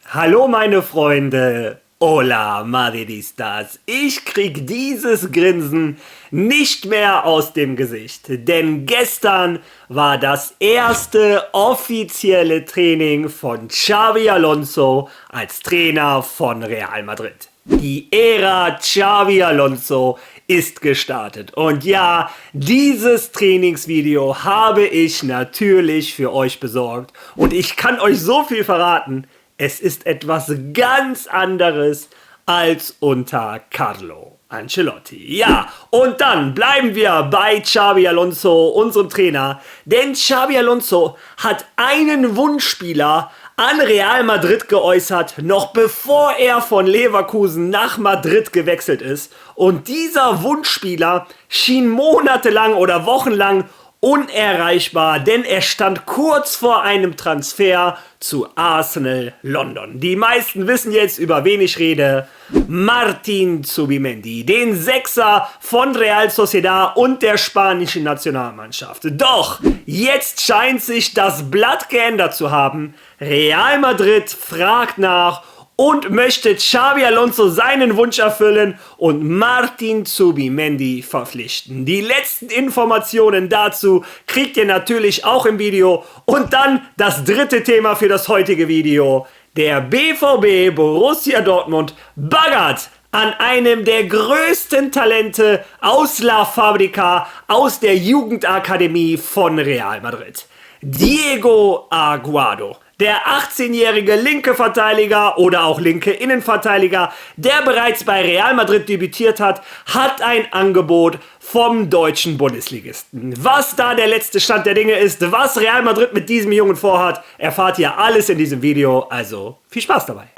Hallo meine Freunde, hola Madridistas, ich krieg dieses Grinsen nicht mehr aus dem Gesicht, denn gestern war das erste offizielle Training von Xabi Alonso als Trainer von Real Madrid. Die Ära Xabi Alonso ist gestartet und ja, dieses Trainingsvideo habe ich natürlich für euch besorgt und ich kann euch so viel verraten. Es ist etwas ganz anderes als unter Carlo Ancelotti. Ja, und dann bleiben wir bei Xabi Alonso, unserem Trainer. Denn Xabi Alonso hat einen Wunschspieler an Real Madrid geäußert, noch bevor er von Leverkusen nach Madrid gewechselt ist. Und dieser Wunschspieler schien monatelang oder wochenlang unerreichbar, denn er stand kurz vor einem Transfer zu Arsenal London. Die meisten wissen jetzt, über wen ich rede. Martin Zubimendi, den Sechser von Real Sociedad und der spanischen Nationalmannschaft. Doch jetzt scheint sich das Blatt geändert zu haben. Real Madrid fragt nach und möchte Xabi Alonso seinen Wunsch erfüllen und Martin Zubimendi verpflichten. Die letzten Informationen dazu kriegt ihr natürlich auch im Video. Und dann das dritte Thema für das heutige Video. Der BVB Borussia Dortmund baggert an einem der größten Talente aus La Fabrica, aus der Jugendakademie von Real Madrid. Diego Aguado. Der 18-jährige linke Verteidiger oder auch linke Innenverteidiger, der bereits bei Real Madrid debütiert hat, hat ein Angebot vom deutschen Bundesligisten. Was da der letzte Stand der Dinge ist, was Real Madrid mit diesem Jungen vorhat, erfahrt ihr alles in diesem Video. Also viel Spaß dabei.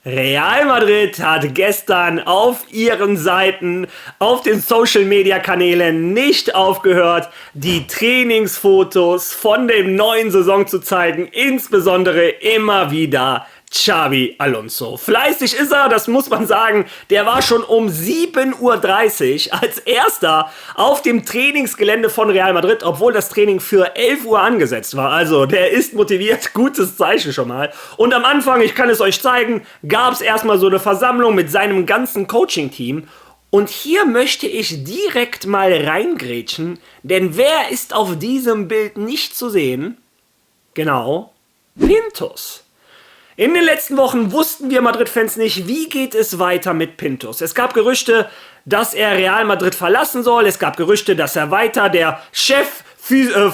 Real Madrid hat gestern auf ihren Seiten, auf den Social-Media-Kanälen nicht aufgehört, die Trainingsfotos von der neuen Saison zu zeigen, insbesondere immer wieder Xabi Alonso. Fleißig ist er, das muss man sagen. Der war schon um 7:30 Uhr als erster auf dem Trainingsgelände von Real Madrid, obwohl das Training für 11 Uhr angesetzt war. Also der ist motiviert, gutes Zeichen schon mal. Und am Anfang, ich kann es euch zeigen, gab es erstmal so eine Versammlung mit seinem ganzen Coaching-Team. Und hier möchte ich direkt mal reingrätschen, denn wer ist auf diesem Bild nicht zu sehen? Genau, Pintus. In den letzten Wochen wussten wir Madrid-Fans nicht, wie geht es weiter mit Pintus. Es gab Gerüchte, dass er Real Madrid verlassen soll. Es gab Gerüchte, dass er weiter der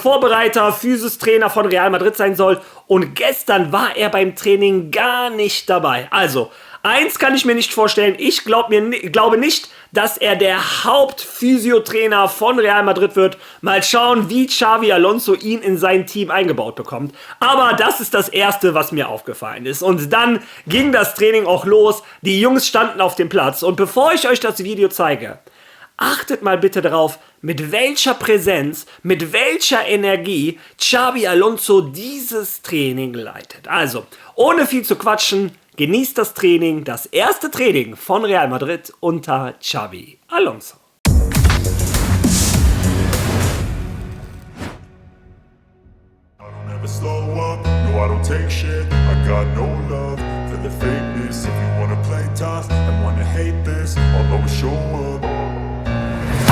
Vorbereiter, Physistrainer von Real Madrid sein soll. Und gestern war er beim Training gar nicht dabei. Also, eins kann ich mir nicht vorstellen. Ich glaube nicht, dass er der Hauptphysiotrainer von Real Madrid wird. Mal schauen, wie Xabi Alonso ihn in sein Team eingebaut bekommt. Aber das ist das Erste, was mir aufgefallen ist. Und dann ging das Training auch los. Die Jungs standen auf dem Platz. Und bevor ich euch das Video zeige, achtet mal bitte darauf, mit welcher Präsenz, mit welcher Energie Xabi Alonso dieses Training leitet. Also, ohne viel zu quatschen, genießt das Training, das erste Training von Real Madrid unter Xabi Alonso.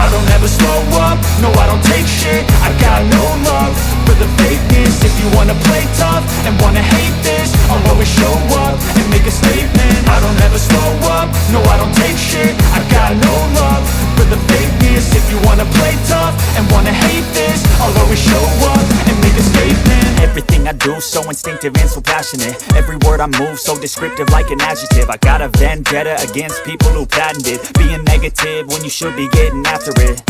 I don't ever slow up, no I don't take shit. I got no love for the fakeness. If you wanna play tough and wanna hate this, I'll always show up and make a statement. I don't ever slow up, no I don't take shit. I got no love for the fakeness. If you wanna play tough and wanna hate this, I'll always show up and make a statement. Everything I do so instinctive and so passionate. Every word I move so descriptive like an adjective. I got a vendetta against people who patented being negative when you should be getting after it.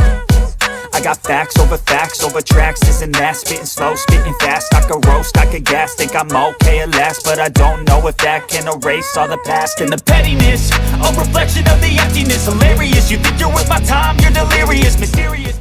I got facts over tracks, this and that. Spitting slow, spitting fast, I could roast, I could gas. Think I'm okay at last, but I don't know if that can erase all the past. And the pettiness, a reflection of the emptiness. Hilarious, you think you're with my time, you're delirious. Mysterious.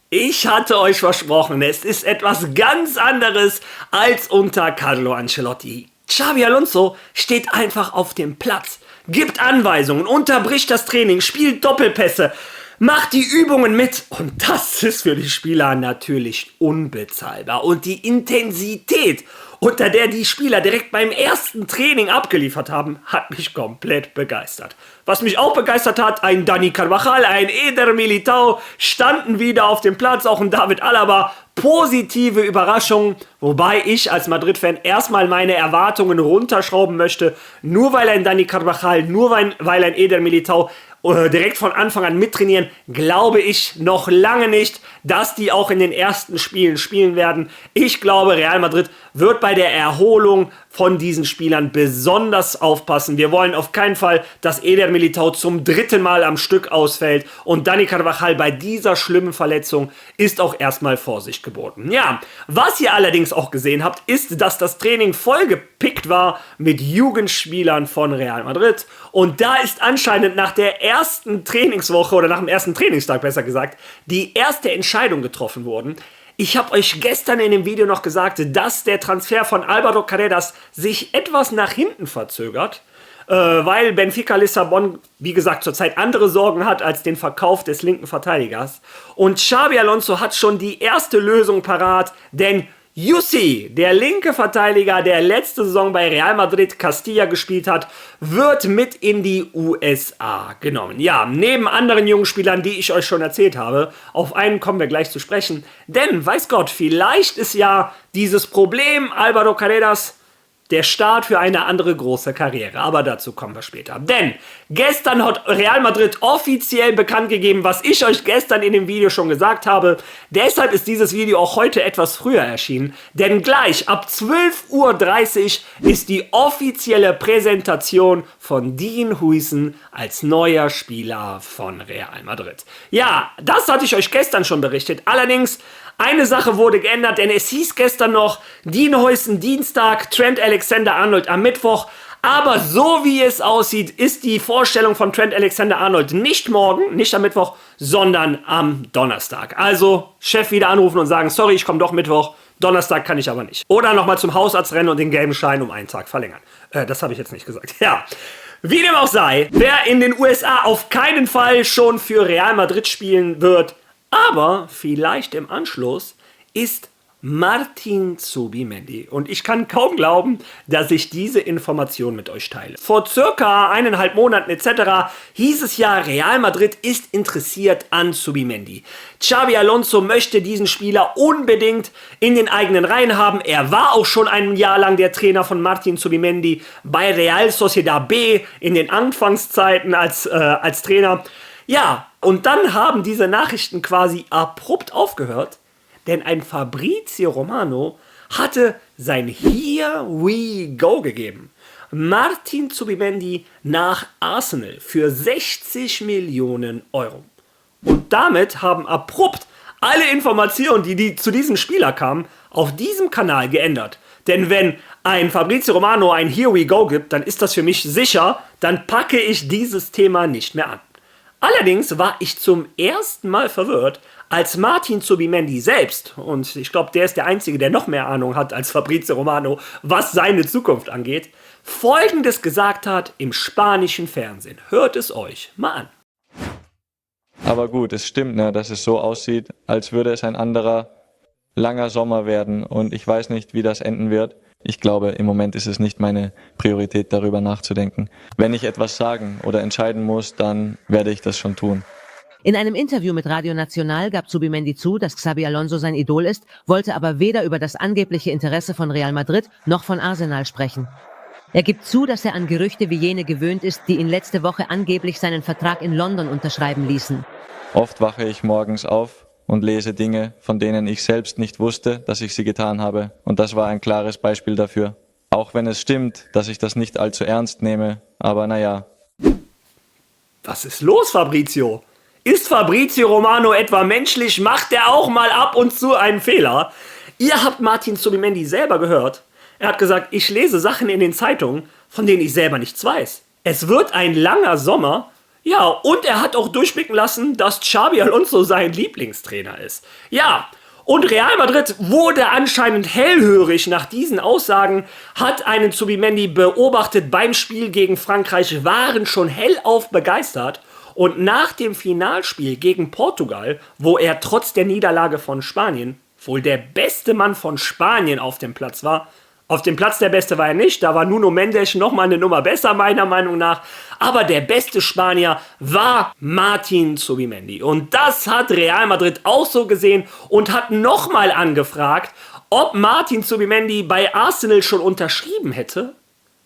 Ich hatte euch versprochen, es ist etwas ganz anderes als unter Carlo Ancelotti. Xabi Alonso steht einfach auf dem Platz. gibt Anweisungen, unterbricht das Training, spielt Doppelpässe, macht die Übungen mit. Und das ist für die Spieler natürlich unbezahlbar. Und die Intensität, unter der die Spieler direkt beim ersten Training abgeliefert haben, hat mich komplett begeistert. Was mich auch begeistert hat, ein Dani Carvajal, ein Eder Militao standen wieder auf dem Platz, auch ein David Alaba. Positive Überraschungen, wobei ich als Madrid-Fan erstmal meine Erwartungen runterschrauben möchte. Nur weil ein Dani Carvajal, nur weil ein Eder Militao direkt von Anfang an mittrainieren, glaube ich noch lange nicht, dass die auch in den ersten Spielen spielen werden. Ich glaube, Real Madrid wird bei der Erholung von diesen Spielern besonders aufpassen. Wir wollen auf keinen Fall, dass Eder Militao zum 3. Mal am Stück ausfällt und Dani Carvajal bei dieser schlimmen Verletzung ist auch erstmal Vorsicht geboten. Ja, was ihr allerdings auch gesehen habt, ist, dass das Training vollgepickt war mit Jugendspielern von Real Madrid und da ist anscheinend nach der ersten Trainingswoche oder nach dem ersten Trainingstag besser gesagt, die erste Entscheidung getroffen worden. Ich habe euch gestern in dem Video noch gesagt, dass der Transfer von Álvaro Carreras sich etwas nach hinten verzögert, weil Benfica Lissabon, wie gesagt, zurzeit andere Sorgen hat als den Verkauf des linken Verteidigers. Und Xabi Alonso hat schon die erste Lösung parat, denn Yussi, der linke Verteidiger, der letzte Saison bei Real Madrid Castilla gespielt hat, wird mit in die USA genommen. Ja, neben anderen jungen Spielern, die ich euch schon erzählt habe, auf einen kommen wir gleich zu sprechen. Denn, weiß Gott, vielleicht ist ja dieses Problem Álvaro Carreras der Start für eine andere große Karriere, aber dazu kommen wir später. Denn gestern hat Real Madrid offiziell bekannt gegeben, was ich euch gestern in dem Video schon gesagt habe. Deshalb ist dieses Video auch heute etwas früher erschienen, denn gleich ab 12:30 Uhr ist die offizielle Präsentation von Dean Huijsen als neuer Spieler von Real Madrid. Ja, das hatte ich euch gestern schon berichtet, allerdings eine Sache wurde geändert, denn es hieß gestern noch Dean Huijsen Dienstag, Trent Alexander-Arnold am Mittwoch. Aber so wie es aussieht, ist die Vorstellung von Trent Alexander-Arnold nicht morgen, nicht am Mittwoch, sondern am Donnerstag. Also Chef wieder anrufen und sagen, sorry, ich komme doch Mittwoch, Donnerstag kann ich aber nicht. Oder nochmal zum Hausarzt rennen und den gelben Schein um einen Tag verlängern. Das habe ich jetzt nicht gesagt. Ja. Wie dem auch sei, wer in den USA auf keinen Fall schon für Real Madrid spielen wird, aber vielleicht im Anschluss ist Martin Zubimendi. Und ich kann kaum glauben, dass ich diese Information mit euch teile. Vor circa 1,5 Monaten etc. hieß es ja, Real Madrid ist interessiert an Zubimendi. Xabi Alonso möchte diesen Spieler unbedingt in den eigenen Reihen haben. Er war auch schon ein Jahr lang der Trainer von Martin Zubimendi bei Real Sociedad B in den Anfangszeiten als Trainer. Ja, und dann haben diese Nachrichten quasi abrupt aufgehört, denn ein Fabrizio Romano hatte sein Here We Go gegeben. Martin Zubimendi nach Arsenal für 60 Millionen Euro. Und damit haben abrupt alle Informationen, die zu diesem Spieler kamen, auf diesem Kanal geändert. Denn wenn ein Fabrizio Romano ein Here We Go gibt, dann ist das für mich sicher, dann packe ich dieses Thema nicht mehr an. Allerdings war ich zum ersten Mal verwirrt, als Martin Zubimendi selbst, und ich glaube, der ist der Einzige, der noch mehr Ahnung hat als Fabrizio Romano, was seine Zukunft angeht, Folgendes gesagt hat im spanischen Fernsehen. Hört es euch mal an. Aber gut, es stimmt, ne, dass es so aussieht, als würde es ein anderer langer Sommer werden und ich weiß nicht, wie das enden wird. Ich glaube, im Moment ist es nicht meine Priorität, darüber nachzudenken. Wenn ich etwas sagen oder entscheiden muss, dann werde ich das schon tun. In einem Interview mit Radio Nacional gab Zubimendi zu, dass Xabi Alonso sein Idol ist, wollte aber weder über das angebliche Interesse von Real Madrid noch von Arsenal sprechen. Er gibt zu, dass er an Gerüchte wie jene gewöhnt ist, die ihn letzte Woche angeblich seinen Vertrag in London unterschreiben ließen. Oft wache ich morgens auf und lese Dinge, von denen ich selbst nicht wusste, dass ich sie getan habe. Und das war ein klares Beispiel dafür. Auch wenn es stimmt, dass ich das nicht allzu ernst nehme, aber naja. Was ist los, Fabrizio? Ist Fabrizio Romano etwa menschlich? Macht er auch mal ab und zu einen Fehler? Ihr habt Martin Zubimendi selber gehört. Er hat gesagt, ich lese Sachen in den Zeitungen, von denen ich selber nichts weiß. Es wird ein langer Sommer. Ja, und er hat auch durchblicken lassen, dass Xabi Alonso sein Lieblingstrainer ist. Ja, Und Real Madrid wurde anscheinend hellhörig nach diesen Aussagen, hat einen Zubimendi beobachtet beim Spiel gegen Frankreich, waren schon hellauf begeistert. Und nach dem Finalspiel gegen Portugal, wo er trotz der Niederlage von Spanien wohl der beste Mann von Spanien auf dem Platz war, auf dem Platz der Beste war er nicht, da war Nuno Mendes nochmal eine Nummer besser, meiner Meinung nach. Aber der beste Spanier war Martin Zubimendi. Und das hat Real Madrid auch so gesehen und hat nochmal angefragt, ob Martin Zubimendi bei Arsenal schon unterschrieben hätte.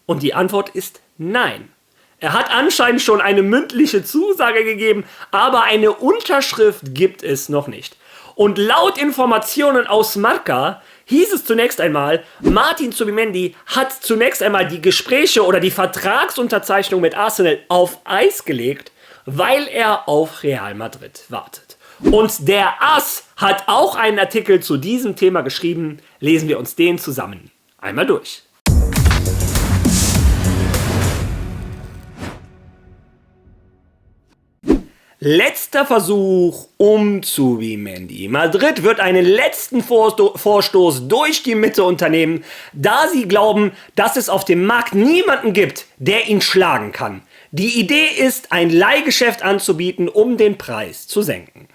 Und die Antwort ist nein. Er hat anscheinend schon eine mündliche Zusage gegeben, aber eine Unterschrift gibt es noch nicht. Und laut Informationen aus Marca hieß es zunächst einmal, Martin Zubimendi hat zunächst einmal die Gespräche oder die Vertragsunterzeichnung mit Arsenal auf Eis gelegt, weil er auf Real Madrid wartet. Und der AS hat auch einen Artikel zu diesem Thema geschrieben. Lesen wir uns den zusammen einmal durch. Letzter Versuch um Zubimendi. Madrid wird einen letzten Vorstoß durch die Mitte unternehmen, da sie glauben, dass es auf dem Markt niemanden gibt, der ihn schlagen kann. Die Idee ist, ein Leihgeschäft anzubieten, um den Preis zu senken.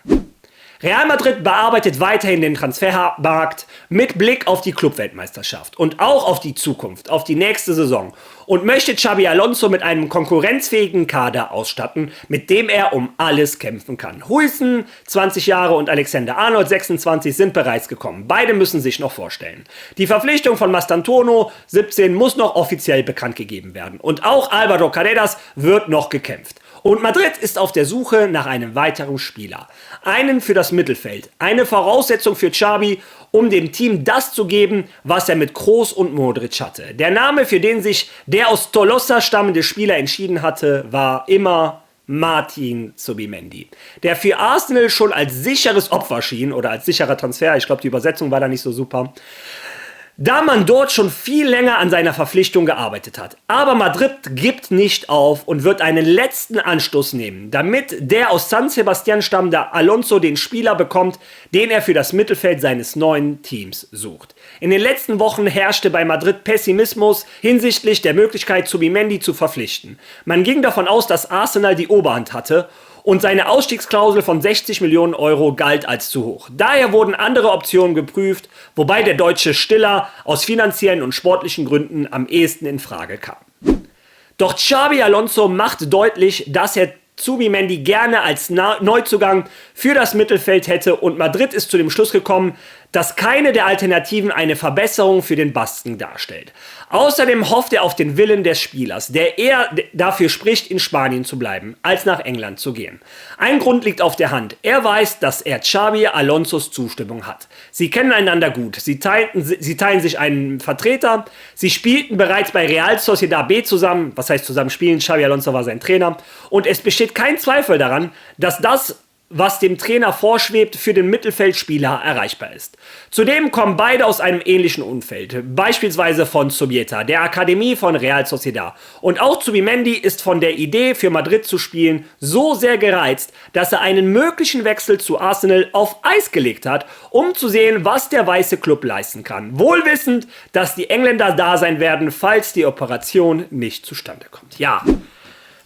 Real Madrid bearbeitet weiterhin den Transfermarkt mit Blick auf die Clubweltmeisterschaft und auch auf die Zukunft, auf die nächste Saison und möchte Xabi Alonso mit einem konkurrenzfähigen Kader ausstatten, mit dem er um alles kämpfen kann. Huijsen, 20 Jahre, und Alexander-Arnold, 26, sind bereits gekommen. Beide müssen sich noch vorstellen. Die Verpflichtung von Mastantuono, 17, muss noch offiziell bekannt gegeben werden. Und auch Álvaro Carreras wird noch gekämpft. Und Madrid ist auf der Suche nach einem weiteren Spieler. Einen für das Mittelfeld. Eine Voraussetzung für Xabi, um dem Team das zu geben, was er mit Kroos und Modric hatte. Der Name, für den sich der aus Tolosa stammende Spieler entschieden hatte, war immer Martin Zubimendi, der für Arsenal schon als sicheres Opfer schien oder als sicherer Transfer. Ich glaube, die Übersetzung war da nicht so super, da man dort schon viel länger an seiner Verpflichtung gearbeitet hat. Aber Madrid gibt nicht auf und wird einen letzten Anstoß nehmen, damit der aus San Sebastian stammende Alonso den Spieler bekommt, den er für das Mittelfeld seines neuen Teams sucht. In den letzten Wochen herrschte bei Madrid Pessimismus hinsichtlich der Möglichkeit, Zubimendi zu verpflichten. Man ging davon aus, dass Arsenal die Oberhand hatte und seine Ausstiegsklausel von 60 Millionen Euro galt als zu hoch. Daher wurden andere Optionen geprüft, wobei der deutsche Stiller aus finanziellen und sportlichen Gründen am ehesten in Frage kam. Doch Xabi Alonso macht deutlich, dass er Zubimendi gerne als Neuzugang für das Mittelfeld hätte, und Madrid ist zu dem Schluss gekommen, dass keine der Alternativen eine Verbesserung für den Basken darstellt. Außerdem hofft er auf den Willen des Spielers, der eher dafür spricht, in Spanien zu bleiben, als nach England zu gehen. Ein Grund liegt auf der Hand. Er weiß, dass er Xabi Alonsos Zustimmung hat. Sie kennen einander gut. Sie teilen sich einen Vertreter. Sie spielten bereits bei Real Sociedad B zusammen. Was heißt zusammen spielen? Xabi Alonso war sein Trainer. Und es besteht kein Zweifel daran, dass das, was dem Trainer vorschwebt, für den Mittelfeldspieler erreichbar ist. Zudem kommen beide aus einem ähnlichen Umfeld, beispielsweise von Zubieta, der Akademie von Real Sociedad. Und auch Zubimendi ist von der Idee, für Madrid zu spielen, so sehr gereizt, dass er einen möglichen Wechsel zu Arsenal auf Eis gelegt hat, um zu sehen, was der weiße Club leisten kann. Wohl wissend, dass die Engländer da sein werden, falls die Operation nicht zustande kommt. Ja.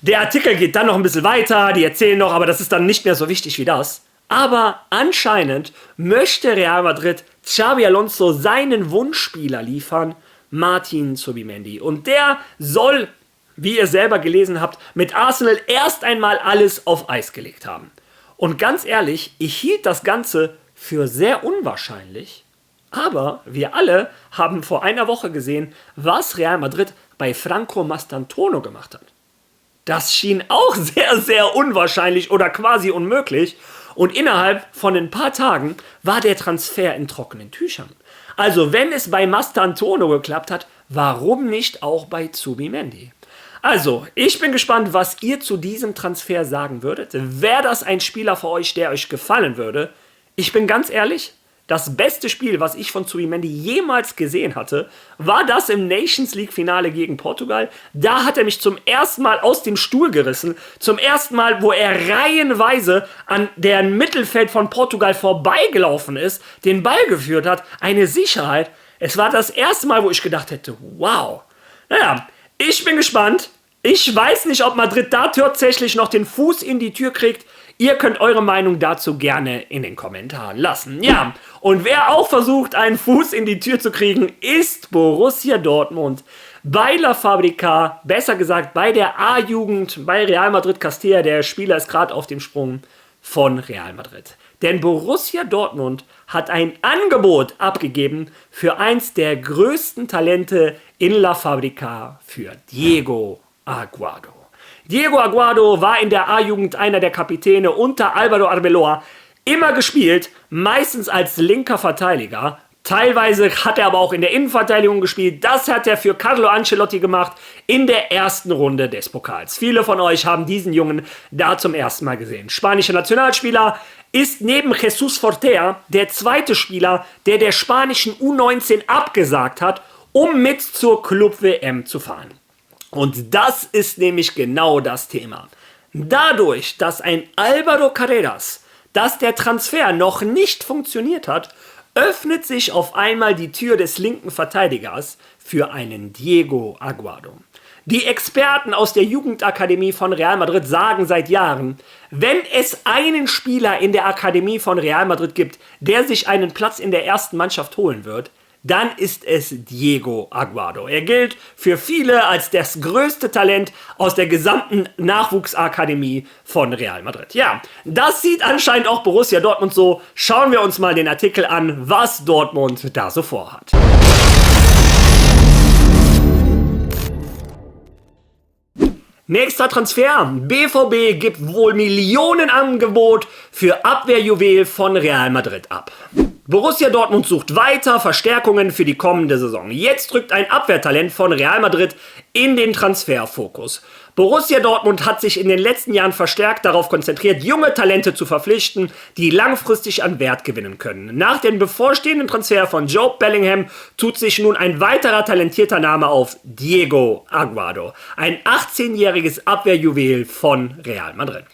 Der Artikel geht dann noch ein bisschen weiter, die erzählen noch, aber das ist dann nicht mehr so wichtig wie das. Aber anscheinend möchte Real Madrid Xabi Alonso seinen Wunschspieler liefern, Martin Zubimendi. Und der soll, wie ihr selber gelesen habt, mit Arsenal erst einmal alles auf Eis gelegt haben. Und ganz ehrlich, ich hielt das Ganze für sehr unwahrscheinlich, aber wir alle haben vor einer Woche gesehen, was Real Madrid bei Franco Mastantuono gemacht hat. Das schien auch sehr, sehr unwahrscheinlich oder quasi unmöglich. Und innerhalb von ein paar Tagen war der Transfer in trockenen Tüchern. Also wenn es bei Mastantuono geklappt hat, warum nicht auch bei Zubimendi? Also, ich bin gespannt, was ihr zu diesem Transfer sagen würdet. Wäre das ein Spieler für euch, der euch gefallen würde? Ich bin ganz ehrlich, das beste Spiel, was ich von Zubimendi jemals gesehen hatte, war das im Nations League Finale gegen Portugal. Da hat er mich zum ersten Mal aus dem Stuhl gerissen. Zum ersten Mal, wo er reihenweise an deren Mittelfeld von Portugal vorbeigelaufen ist, den Ball geführt hat. Eine Sicherheit. Es war das erste Mal, wo ich gedacht hätte, wow. Naja, ich bin gespannt. Ich weiß nicht, ob Madrid da tatsächlich noch den Fuß in die Tür kriegt. Ihr könnt eure Meinung dazu gerne in den Kommentaren lassen. Ja, und wer auch versucht, einen Fuß in die Tür zu kriegen, ist Borussia Dortmund. Bei La Fabrica, besser gesagt bei der A-Jugend, bei Real Madrid Castilla. Der Spieler ist gerade auf dem Sprung von Real Madrid. Denn Borussia Dortmund hat ein Angebot abgegeben für eins der größten Talente in La Fabrica, für Diego Aguado. Diego Aguado war in der A-Jugend einer der Kapitäne unter Álvaro Arbeloa, immer gespielt, meistens als linker Verteidiger. Teilweise hat er aber auch in der Innenverteidigung gespielt. Das hat er für Carlo Ancelotti gemacht in der ersten Runde des Pokals. Viele von euch haben diesen Jungen da zum ersten Mal gesehen. Spanischer Nationalspieler, ist neben Jesus Fortea der zweite Spieler, der spanischen U19 abgesagt hat, um mit zur Club-WM zu fahren. Und das ist nämlich genau das Thema. Dadurch, dass ein Álvaro Carreras, dass der Transfer noch nicht funktioniert hat, öffnet sich auf einmal die Tür des linken Verteidigers für einen Diego Aguado. Die Experten aus der Jugendakademie von Real Madrid sagen seit Jahren, wenn es einen Spieler in der Akademie von Real Madrid gibt, der sich einen Platz in der ersten Mannschaft holen wird, dann ist es Diego Aguado. Er gilt für viele als das größte Talent aus der gesamten Nachwuchsakademie von Real Madrid. Ja, das sieht anscheinend auch Borussia Dortmund so. Schauen wir uns mal den Artikel an, was Dortmund da so vorhat. Nächster Transfer. BVB gibt wohl Millionenangebot für Abwehrjuwel von Real Madrid ab. Borussia Dortmund sucht weiter Verstärkungen für die kommende Saison. Jetzt rückt ein Abwehrtalent von Real Madrid in den Transferfokus. Borussia Dortmund hat sich in den letzten Jahren verstärkt darauf konzentriert, junge Talente zu verpflichten, die langfristig an Wert gewinnen können. Nach dem bevorstehenden Transfer von Jude Bellingham tut sich nun ein weiterer talentierter Name auf: Diego Aguado, ein 18-jähriges Abwehrjuwel von Real Madrid.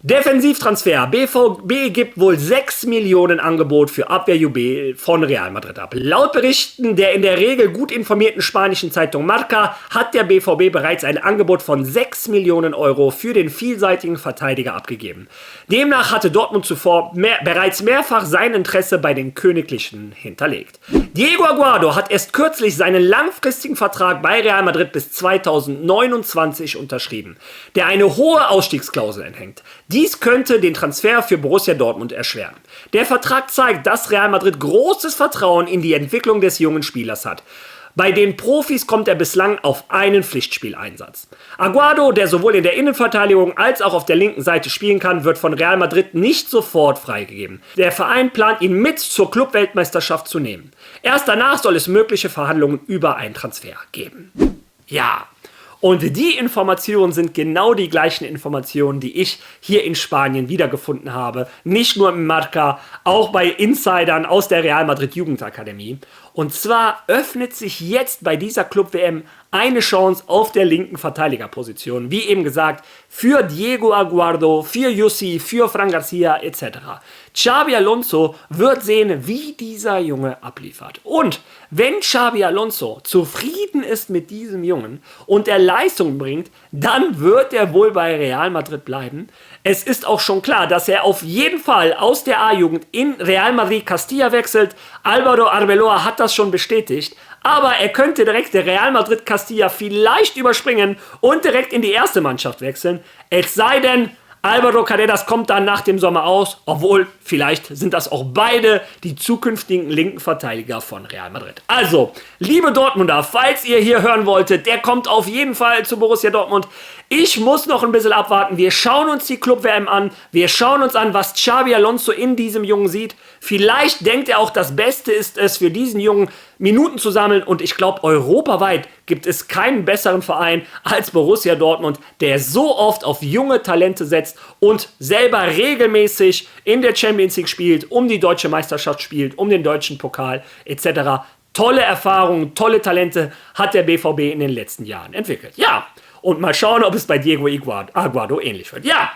Defensivtransfer. BVB gibt wohl 6 Millionen Angebot für Abwehrjuwel von Real Madrid ab. Laut Berichten der in der Regel gut informierten spanischen Zeitung Marca hat der BVB bereits ein Angebot von 6 Millionen Euro für den vielseitigen Verteidiger abgegeben. Demnach hatte Dortmund zuvor bereits mehrfach sein Interesse bei den Königlichen hinterlegt. Diego Aguado hat erst kürzlich seinen langfristigen Vertrag bei Real Madrid bis 2029 unterschrieben, der eine hohe Ausstiegsklausel enthält. Dies könnte den Transfer für Borussia Dortmund erschweren. Der Vertrag zeigt, dass Real Madrid großes Vertrauen in die Entwicklung des jungen Spielers hat. Bei den Profis kommt er bislang auf einen Pflichtspieleinsatz. Aguado, der sowohl in der Innenverteidigung als auch auf der linken Seite spielen kann, wird von Real Madrid nicht sofort freigegeben. Der Verein plant, ihn mit zur Clubweltmeisterschaft zu nehmen. Erst danach soll es mögliche Verhandlungen über einen Transfer geben. Ja. Und die Informationen sind genau die gleichen Informationen, die ich hier in Spanien wiedergefunden habe. Nicht nur im Marca, auch bei Insidern aus der Real Madrid Jugendakademie. Und zwar öffnet sich jetzt bei dieser Club-WM eine Chance auf der linken Verteidigerposition. Wie eben gesagt, für Diego Aguado, für Jussi, für Fran Garcia etc. Xabi Alonso wird sehen, wie dieser Junge abliefert. Und wenn Xabi Alonso zufrieden ist mit diesem Jungen und er Leistung bringt, dann wird er wohl bei Real Madrid bleiben. Es ist auch schon klar, dass er auf jeden Fall aus der A-Jugend in Real Madrid Castilla wechselt. Álvaro Arbeloa hat das schon bestätigt. Aber er könnte direkt der Real Madrid Castilla vielleicht überspringen und direkt in die erste Mannschaft wechseln. Es sei denn, Álvaro Carreras kommt dann nach dem Sommer aus, obwohl vielleicht sind das auch beide die zukünftigen linken Verteidiger von Real Madrid. Also, liebe Dortmunder, falls ihr hier hören wolltet, der kommt auf jeden Fall zu Borussia Dortmund. Ich muss noch ein bisschen abwarten. Wir schauen uns die Club-WM an. Wir schauen uns an, was Xabi Alonso in diesem Jungen sieht. Vielleicht denkt er auch, das Beste ist es, für diesen Jungen Minuten zu sammeln. Und ich glaube, europaweit gibt es keinen besseren Verein als Borussia Dortmund, der so oft auf junge Talente setzt und selber regelmäßig in der Champions League spielt, um die deutsche Meisterschaft spielt, um den deutschen Pokal etc. Tolle Erfahrungen, tolle Talente hat der BVB in den letzten Jahren entwickelt. Ja, und mal schauen, ob es bei Diego Aguado ähnlich wird. Ja,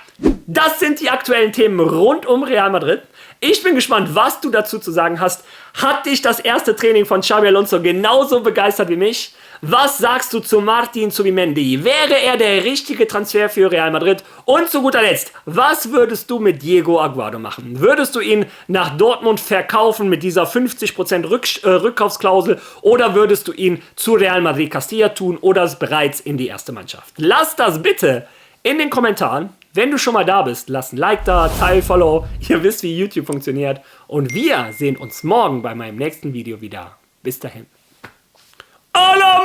das sind die aktuellen Themen rund um Real Madrid. Ich bin gespannt, was du dazu zu sagen hast. Hat dich das erste Training von Xabi Alonso genauso begeistert wie mich? Was sagst du zu Martin Zubimendi? Wäre er der richtige Transfer für Real Madrid? Und zu guter Letzt, was würdest du mit Diego Aguado machen? Würdest du ihn nach Dortmund verkaufen mit dieser 50% Rückkaufsklausel oder würdest du ihn zu Real Madrid Castilla tun oder bereits in die erste Mannschaft? Lass das bitte in den Kommentaren. Wenn du schon mal da bist, lass ein Like da, teil, Follow. Ihr wisst, wie YouTube funktioniert. Und wir sehen uns morgen bei meinem nächsten Video wieder. Bis dahin. Hola,